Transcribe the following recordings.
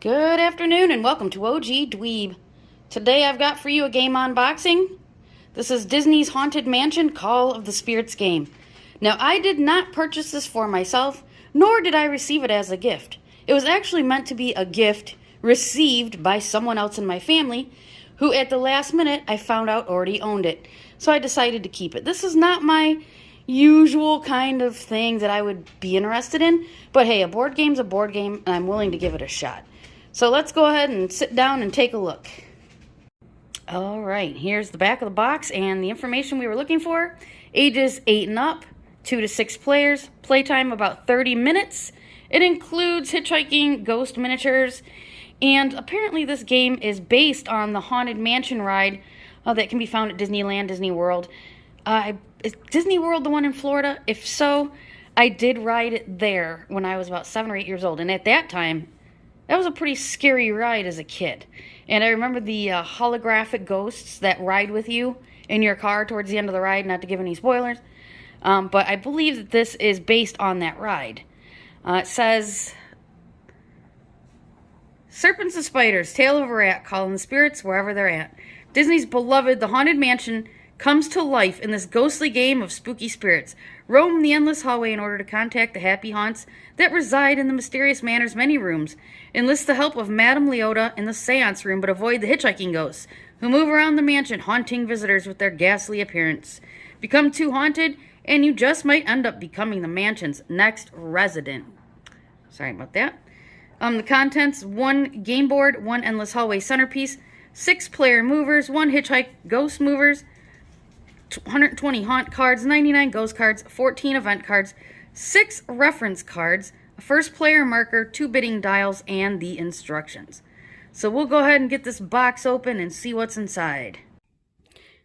Good afternoon and welcome to OGDweeb. Today I've got for you a game unboxing. This is Disney's Haunted Mansion Call of the Spirits game. Now I did not purchase this for myself, nor did I receive it as a gift. It was actually meant to be a gift received by someone else in my family who at the last minute I found out already owned it. So I decided to keep it. This is not my usual kind of thing that I would be interested in, but hey, a board game's a board game and I'm willing to give it a shot. So let's go ahead and sit down and take a look. Alright, here's the back of the box and the information we were looking for. Ages 8 and up, 2 to 6 players, playtime about 30 minutes. It includes Hitchhiking Ghost miniatures, and apparently this game is based on the Haunted Mansion ride that can be found at Disneyland, Disney World. Is Disney World the one in Florida? If so, I did ride it there when I was about 7 or 8 years old, and at that time, that was a pretty scary ride as a kid. And I remember the holographic ghosts that ride with you in your car towards the end of the ride, not to give any spoilers. But I believe that this is based on that ride. It says, serpents and spiders, tail of a rat, calling the spirits wherever they're at. Disney's beloved The Haunted Mansion comes to life in this ghostly game of spooky spirits. Roam the endless hallway in order to contact the happy haunts that reside in the mysterious manor's many rooms. Enlist the help of Madame Leota in the seance room, but avoid the hitchhiking ghosts, who move around the mansion, haunting visitors with their ghastly appearance. Become too haunted, and you just might end up becoming the mansion's next resident. Sorry about that. The contents: 1 game board, 1 endless hallway centerpiece, 6 player movers, 1 hitchhike ghost movers, 120 haunt cards, 99 ghost cards, 14 event cards, 6 reference cards, a first player marker, 2 bidding dials, and the instructions. So we'll go ahead and get this box open and see what's inside.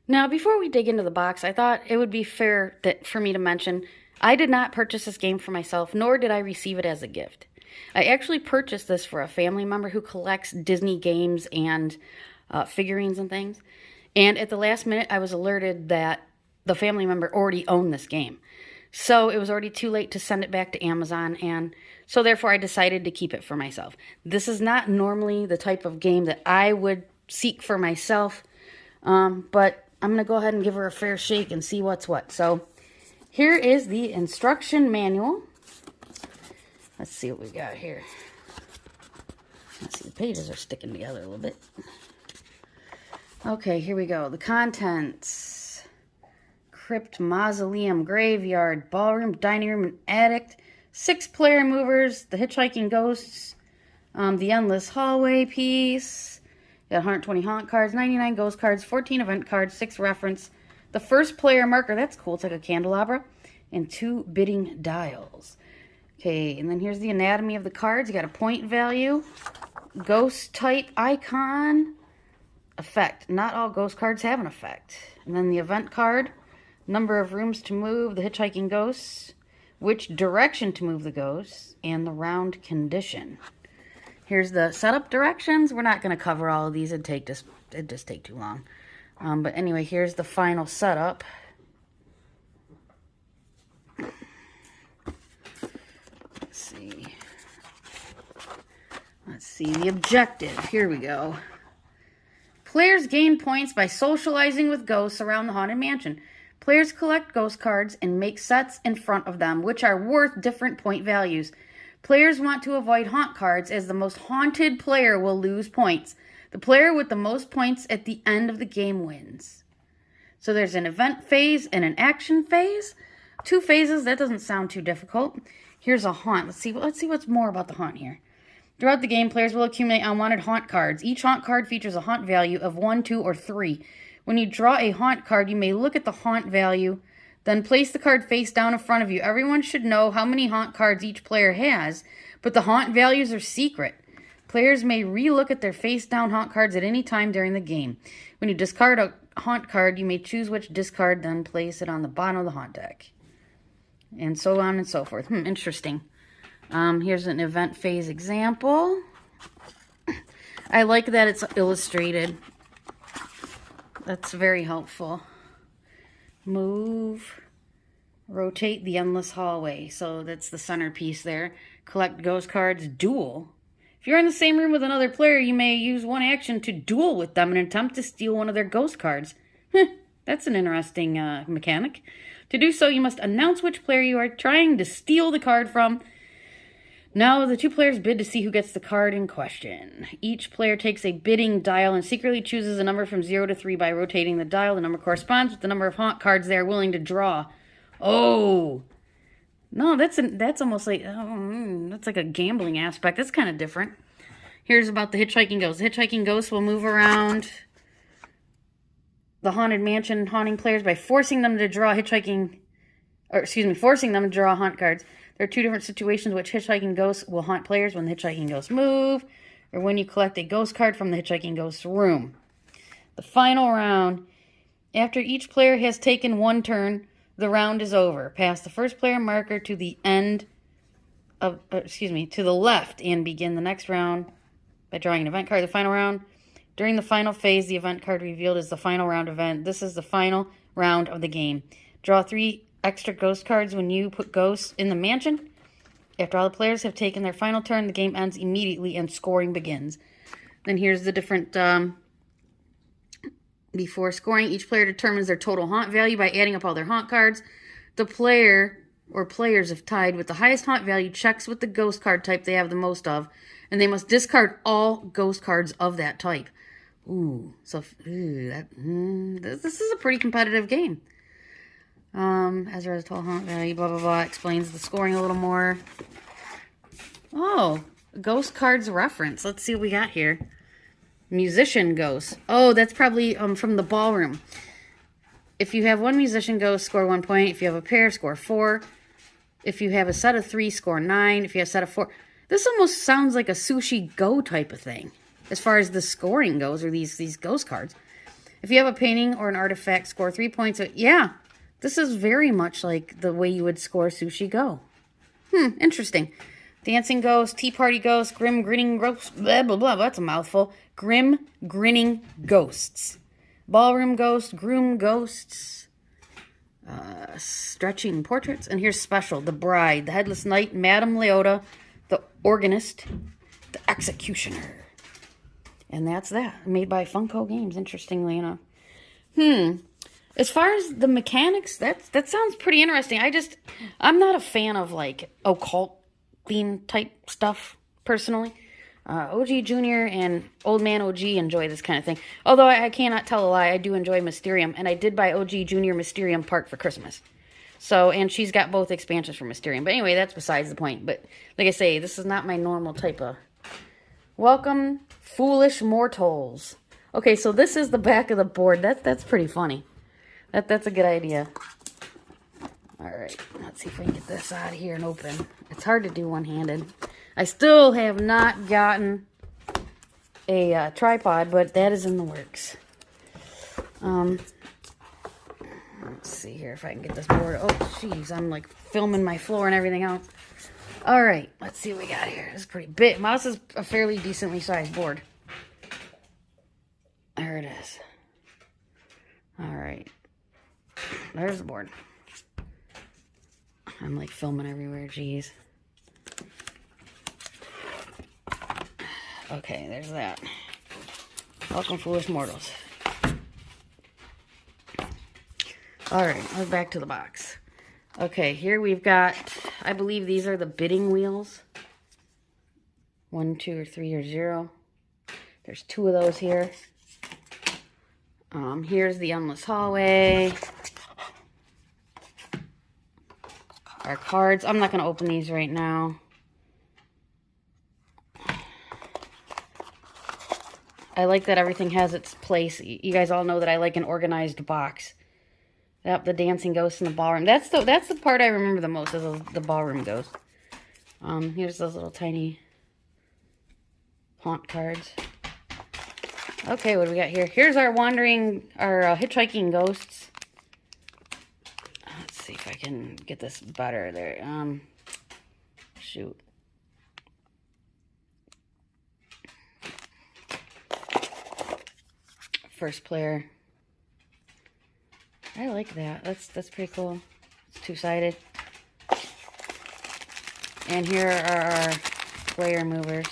Now, before we dig into the box, I thought it would be fair for me to mention I did not purchase this game for myself, nor did I receive it as a gift. I actually purchased this for a family member who collects Disney games and figurines and things. And at the last minute, I was alerted that the family member already owned this game. So it was already too late to send it back to Amazon, and so therefore I decided to keep it for myself. This is not normally the type of game that I would seek for myself, but I'm going to go ahead and give her a fair shake and see what's what. So here is the instruction manual. Let's see what we got here. Let's see, the pages are sticking together a little bit. Okay, here we go. The contents: crypt, mausoleum, graveyard, ballroom, dining room, and attic. 6 player movers, the hitchhiking ghosts, the endless hallway piece. Got 120 haunt cards, 99 ghost cards, 14 event cards, 6 reference. The first player marker, that's cool. It's like a candelabra. And 2 bidding dials. Okay, and then here's the anatomy of the cards. You got a point value, ghost type icon, effect. Not all ghost cards have an effect. And then the event card, number of rooms to move the hitchhiking ghosts, which direction to move the ghosts, and the round condition. Here's the setup directions. We're not going to cover all of these. It'd just take too long. But anyway, here's the final setup. Let's see the objective. Here we go. Players gain points by socializing with ghosts around the Haunted Mansion. Players collect ghost cards and make sets in front of them, which are worth different point values. Players want to avoid haunt cards, as the most haunted player will lose points. The player with the most points at the end of the game wins. So there's an event phase and an action phase. 2 phases. That doesn't sound too difficult. Here's a haunt. Let's see what's more about the haunt here. Throughout the game, players will accumulate unwanted haunt cards. Each haunt card features a haunt value of 1, 2, or 3. When you draw a haunt card, you may look at the haunt value, then place the card face down in front of you. Everyone should know how many haunt cards each player has, but the haunt values are secret. Players may re-look at their face-down haunt cards at any time during the game. When you discard a haunt card, you may choose which discard, then place it on the bottom of the haunt deck. And so on and so forth. Interesting. Here's an event phase example. I like that it's illustrated. That's very helpful. Move, rotate the endless hallway. So that's the centerpiece there. Collect ghost cards, duel. If you're in the same room with another player, you may use one action to duel with them and attempt to steal one of their ghost cards. That's an interesting mechanic. To do so, you must announce which player you are trying to steal the card from. Now, the two players bid to see who gets the card in question. Each player takes a bidding dial and secretly chooses a number from 0 to 3 by rotating the dial. The number corresponds with the number of haunt cards they are willing to draw. Oh! No, that's almost like, that's like a gambling aspect. That's kind of different. Here's about the Hitchhiking Ghosts. The Hitchhiking Ghosts will move around the Haunted Mansion, haunting players by forcing them to draw forcing them to draw haunt cards. There are two different situations which Hitchhiking Ghosts will haunt players: when the Hitchhiking Ghosts move, or when you collect a ghost card from the Hitchhiking Ghosts room. The final round. After each player has taken one turn, the round is over. Pass the first player marker to the to the left and begin the next round by drawing an event card. The final round. During the final phase, the event card revealed is the final round event. This is the final round of the game. Draw 3 extra ghost cards when you put ghosts in the mansion. After all the players have taken their final turn, the game ends immediately and scoring begins. Then here's the different... Before scoring, each player determines their total haunt value by adding up all their haunt cards. The player or players, if tied with the highest haunt value, checks with the ghost card type they have the most of, and they must discard all ghost cards of that type. This is a pretty competitive game. Ezra's total haunt value, blah, blah, blah, explains the scoring a little more. Oh, ghost cards reference. Let's see what we got here. Musician ghost. Oh, that's probably from the ballroom. If you have one musician ghost, score 1 point. If you have a pair, score 4. If you have a set of 3, score 9. If you have a set of 4... This almost sounds like a Sushi Go type of thing, as far as the scoring goes, or these ghost cards. If you have a painting or an artifact, score 3 points. Yeah, this is very much like the way you would score Sushi Go. Interesting. Dancing ghost, tea party ghost, grim grinning ghosts, blah, blah, blah. That's a mouthful. Grim grinning ghosts. Ballroom ghost, groom ghosts, stretching portraits. And here's special. The Bride, the Headless Knight, Madame Leota, the Organist, the Executioner. And that's that. Made by Funko Games, interestingly enough. As far as the mechanics, that sounds pretty interesting. I'm not a fan of, like, occult theme type stuff, personally. OG Junior and Old Man OG enjoy this kind of thing. Although I cannot tell a lie, I do enjoy Mysterium. And I did buy OG Junior Mysterium Park for Christmas. So, and she's got both expansions for Mysterium. But anyway, that's besides the point. But, like I say, this is not my normal type of... Welcome, foolish mortals. Okay, so this is the back of the board. That's pretty funny. That's a good idea. Alright, let's see if we can get this out of here and open. It's hard to do one-handed. I still have not gotten a tripod, but that is in the works. Let's see here if I can get this board. Oh, jeez, I'm like filming my floor and everything else. Alright, let's see what we got here. This is pretty big. This is a fairly decently sized board. There it is. Alright. There's the board. I'm like filming everywhere, jeez. Okay, there's that. Welcome, foolish mortals. Alright, let's back to the box. Okay, here we've got, I believe these are the bidding wheels. 1, 2, or 3, or 0. There's 2 of those here. Here's the endless hallway. Our cards. I'm not going to open these right now. I like that everything has its place. You guys all know that I like an organized box. Yep, the dancing ghosts in the ballroom. That's the part I remember the most, is the ballroom ghost. Here's those little tiny haunt cards. Okay, what do we got here? Here's our hitchhiking ghosts. Let's see if I can get this better there. Shoot. First player. I like that. That's pretty cool. It's two-sided. And here are our player movers.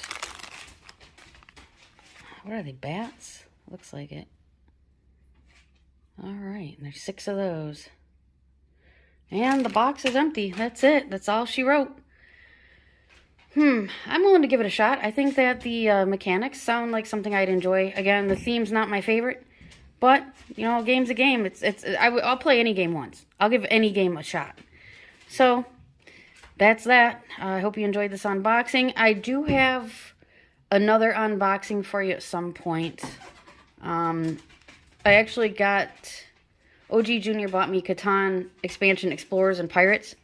What are they, bats? Looks like it. All right, and there's 6 of those. And the box is empty. That's it. That's all she wrote. I'm willing to give it a shot. I think that the mechanics sound like something I'd enjoy. Again, the theme's not my favorite, but you know, a game's a game. I'll play any game once. I'll give any game a shot. So that's that. I hope you enjoyed this unboxing. I do have another unboxing for you at some point. I actually got OG Junior bought me Catan expansion Explorers and Pirates,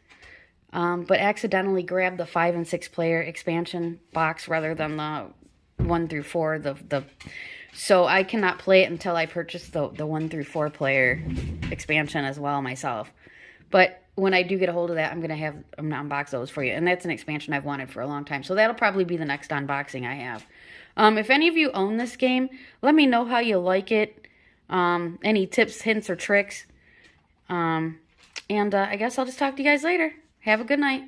but accidentally grabbed the 5 and 6 player expansion box rather than the 1 through 4. So I cannot play it until I purchase the 1 through 4 player expansion as well myself. But when I do get a hold of that, I'm gonna unbox those for you, and that's an expansion I've wanted for a long time. So that'll probably be the next unboxing I have. If any of you own this game, let me know how you like it. Any tips, hints, or tricks. And I guess I'll just talk to you guys later. Have a good night.